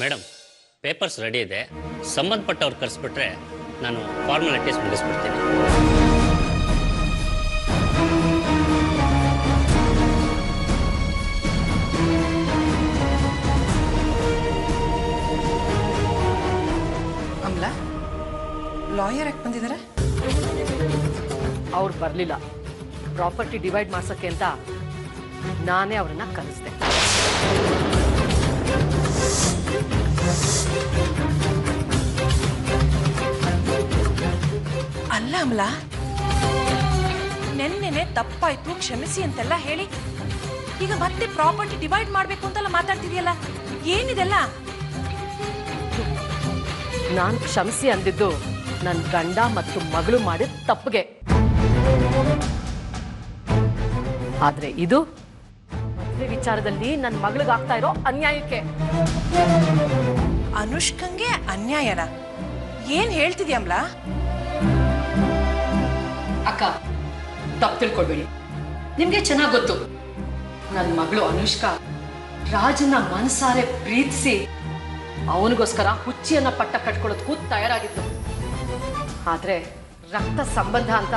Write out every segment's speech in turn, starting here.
Madam, papers ready ಇದೆ. ಸಂಬಂಧಪಟ್ಟವ್ರು ಕರೆಸ್ಬಿಟ್ರೆ ನಾನು formalities ಮುಗಿಸ್ಬಿಡ್ತೀನಿ. ಅಮ್ಲಾ, lawyer ಯಾಕೆ ಬಂದಿದ್ದಾರೆ? ಅವ್ರು ಬರಲಿಲ್ಲ. ಪ್ರಾಪರ್ಟಿ ಡಿವೈಡ್ ಮಾಡ್ಸೋಕ್ಕೆ ಅಂತ ನಾನೇ ಅವ್ರನ್ನ ಕರೆಸಿದೆ. ಅಲ್ಲ ಅಮ್ಲಾ, ನೆನ್ನೆನೆ ತಪ್ಪಾಯ್ತು ಕ್ಷಮಿಸಿ ಅಂತೆಲ್ಲ ಹೇಳಿ ಈಗ ಮತ್ತೆ ಪ್ರಾಪರ್ಟಿ ಡಿವೈಡ್ ಮಾಡ್ಬೇಕು ಅಂತೆಲ್ಲ ಮಾತಾಡ್ತಿದೆಯಲ್ಲ, ಏನಿದೆಲ್ಲ? ನಾನು ಕ್ಷಮಿಸಿ ಅಂದಿದ್ದು ನನ್ನ ಗಂಡ ಮತ್ತು ಮಗಳು ಮಾಡಿದ ತಪ್ಪಿಗೆ. ಆದ್ರೆ ಇದು ಮದುವೆ ವಿಚಾರದಲ್ಲಿ ನನ್ನ ಮಗಳಿಗಾಗ್ತಾ ಇರೋ ಅನ್ಯಾಯಕ್ಕೆ. ಅನುಷ್ಕಂಗೆ ಅನ್ಯಾಯನ? ಏನ್ ಹೇಳ್ತಿದ್ಯಮ್ಲಾ? ಅಕ್ಕ, ತಪ್ಪು ತಿಳ್ಕೊಳ್ಬೇಡಿ. ನಿಮ್ಗೆ ಚೆನ್ನಾಗಿ ಗೊತ್ತು, ನನ್ನ ಮಗಳು ಅನುಷ್ಕಾ ರಾಜನ ಮನಸಾರೆ ಪ್ರೀತಿಸಿ ಅವನಿಗೋಸ್ಕರ ಹುಚ್ಚಿಯನ್ನ ಪಟ್ಟ ಕಟ್ಕೊಳ್ಳೋದಕ್ಕೂ ತಯಾರಾಗಿತ್ತು. ಆದ್ರೆ ರಕ್ತ ಸಂಬಂಧ ಅಂತ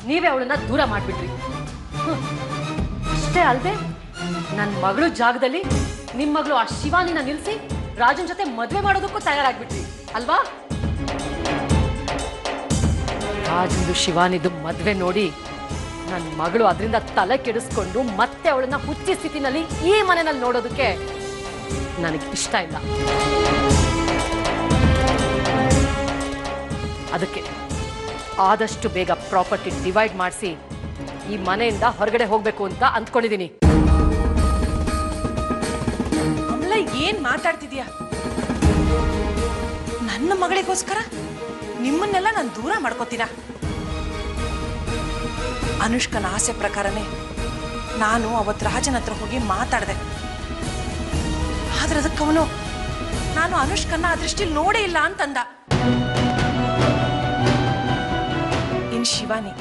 ನೀವೇ ಅವಳನ್ನ ದೂರ ಮಾಡ್ಬಿಟ್ರಿ. ಅಷ್ಟೇ ಅಲ್ಲದೆ ನನ್ನ ಮಗಳು ಜಾಗದಲ್ಲಿ ನಿಮ್ಮ ಮಗಳು ಆ ಶಿವಾನಿನ ನಿಲ್ಲಿಸಿ ರಾಜನ್ ಜೊತೆ ಮದುವೆ ಮಾಡೋದಕ್ಕೂ ತಯಾರಾಗ್ಬಿಟ್ರಿ ಅಲ್ವಾ? ರಾಜಂದು ಶಿವಾನಿದು ಮದುವೆ ನೋಡಿ ನನ್ನ ಮಗಳು ಅದರಿಂದ ತಲೆ ಕೆಡಿಸ್ಕೊಂಡು ಮತ್ತೆ ಅವಳನ್ನ ಹುಚ್ಚಿ ಸ್ಥಿತಿನಲ್ಲಿ ಈ ಮನೆಯಲ್ಲಿ ನೋಡೋದಕ್ಕೆ ನನಗೆ ಇಷ್ಟ ಇಲ್ಲ. ಅದಕ್ಕೆ ಆದಷ್ಟು ಬೇಗ ಪ್ರಾಪರ್ಟಿ ಡಿವೈಡ್ ಮಾಡಿಸಿ ಈ ಮನೆಯಿಂದ ಹೊರಗಡೆ ಹೋಗ್ಬೇಕು ಅಂತ ಅಂದ್ಕೊಂಡಿದ್ದೀನಿ. ಅಮ್ಲ, ಏನ್ ಮಾತಾಡ್ತಿದ್ಯಾ? ನನ್ನ ಮಗಳಿಗೋಸ್ಕರ ನಿಮ್ಮನ್ನೆಲ್ಲ ನಾನು ದೂರ ಮಾಡ್ಕೋತೀನ? ಅನುಷ್ಕನ ಆಸೆ ಪ್ರಕಾರನೇ ನಾನು ಅವತ್ತು ರಾಜನ ಹತ್ರ ಹೋಗಿ ಮಾತಾಡಿದೆ. ಆದ್ರೆ ಅದಕ್ಕವನು ನಾನು ಅನುಷ್ಕನ್ನ ಆ ದೃಷ್ಟಿಲಿ ನೋಡೇ ಇಲ್ಲ ಅಂತಂದ. ಇನ್ ಶಿವಾನಿ,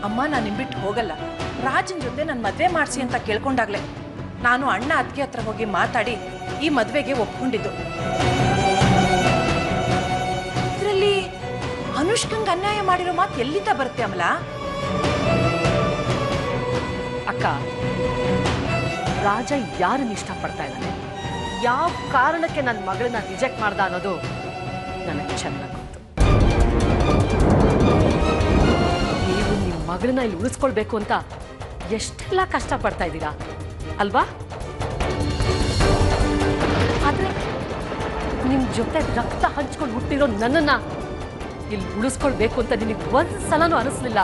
ಅಮ್ಮ ನಾನು ನಿಂಬಿಟ್ಟು ಹೋಗಲ್ಲ, ರಾಜನ್ ಜೊತೆ ನನ್ನ ಮದುವೆ ಮಾಡಿಸಿ ಅಂತ ಕೇಳ್ಕೊಂಡಾಗ್ಲೆ ನಾನು ಅಣ್ಣ ಅತ್ತಿಗೆ ಹತ್ರ ಹೋಗಿ ಮಾತಾಡಿ ಈ ಮದುವೆಗೆ ಒಪ್ಕೊಂಡಿದ್ದು. ಇದರಲ್ಲಿ ಅನುಷ್ಕಂಗ್ ಅನ್ಯಾಯ ಮಾಡಿರೋ ಮಾತು ಎಲ್ಲಿಂದ ಬರುತ್ತೆ ಅಮಲಾ? ಅಕ್ಕ, ರಾಜ ಯಾರನ್ನ ಇಷ್ಟಪಡ್ತಾ ಇದ್ದಾನೆ, ಯಾವ ಕಾರಣಕ್ಕೆ ನನ್ನ ಮಗಳನ್ನ ರಿಜೆಕ್ಟ್ ಮಾಡ್ದ ಅನ್ನೋದು ನನಗೆ ಚೆನ್ನಾಗಿ ಗೊತ್ತು. ನೀವು ನಿಮ್ಮ ಮಗಳನ್ನ ಇಲ್ಲಿ ಉಳಿಸ್ಕೊಳ್ಬೇಕು ಅಂತ ಎಷ್ಟೆಲ್ಲ ಕಷ್ಟಪಡ್ತಾ ಇದ್ದೀರಾ ಅಲ್ವಾ? ಆದ್ರೆ ನಿಮ್ ಜೊತೆ ರಕ್ತ ಹಂಚ್ಕೊಂಡು ಹುಟ್ಟಿರೋ ನನ್ನನ್ನ ಇಲ್ಲಿ ಉಳಿಸ್ಕೊಳ್ಬೇಕು ಅಂತ ನಿನಗೆ ಒಂದ್ ಸಲನೂ ಅನಿಸ್ಲಿಲ್ಲ.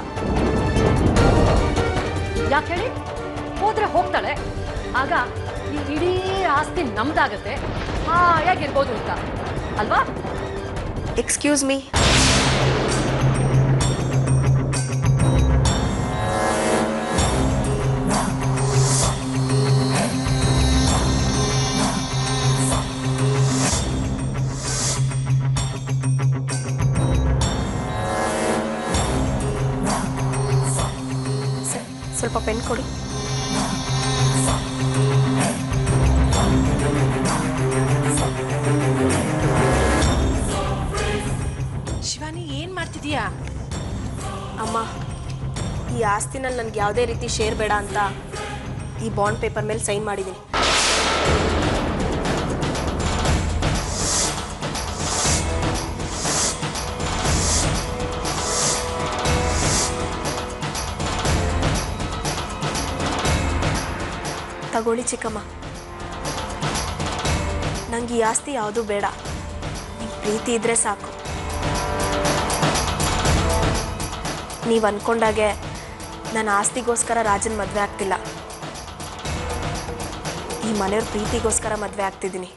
ಯಾಕೆ ಹೇಳಿ? ಹೋದ್ರೆ ಹೋಗ್ತಾಳೆ, ಆಗ ಈ ಇಡೀ ಆಸ್ತಿ ನಮ್ದಾಗತ್ತೆ, ಹಾಯಾಗಿರ್ಬೋದು ಅಂತ ಅಲ್ವಾ? Excuse me. ಸ್ವಲ್ಪ ಪೆನ್ ಕೊಡಿ. ಶಿವಾನಿ, ಏನ್ ಮಾಡ್ತಿದೀಯಾ? ಅಮ್ಮ, ಈ ಆಸ್ತಿನಲ್ಲಿ ನನಗೆ ಯಾವುದೇ ರೀತಿ ಶೇರ್ ಬೇಡ ಅಂತ ಈ ಬಾಂಡ್ ಪೇಪರ್ ಮೇಲೆ ಸೈನ್ ಮಾಡಿದ್ದೀನಿ. ತಗೊಳ್ಳಿ ಚಿಕ್ಕಮ್ಮ, ನಂಗೆ ಈ ಆಸ್ತಿ ಯಾವುದೂ ಬೇಡ, ನಿಂಗೆ ಪ್ರೀತಿ ಇದ್ರೆ ಸಾಕು. ನೀವು ಅಂದ್ಕೊಂಡಾಗೆ ನನ್ನ ಆಸ್ತಿಗೋಸ್ಕರ ರಾಜನ ಮದುವೆ ಆಗ್ತಿಲ್ಲ, ಈ ಮನೆಯವ್ರ ಪ್ರೀತಿಗೋಸ್ಕರ ಮದುವೆ ಆಗ್ತಿದ್ದೀನಿ.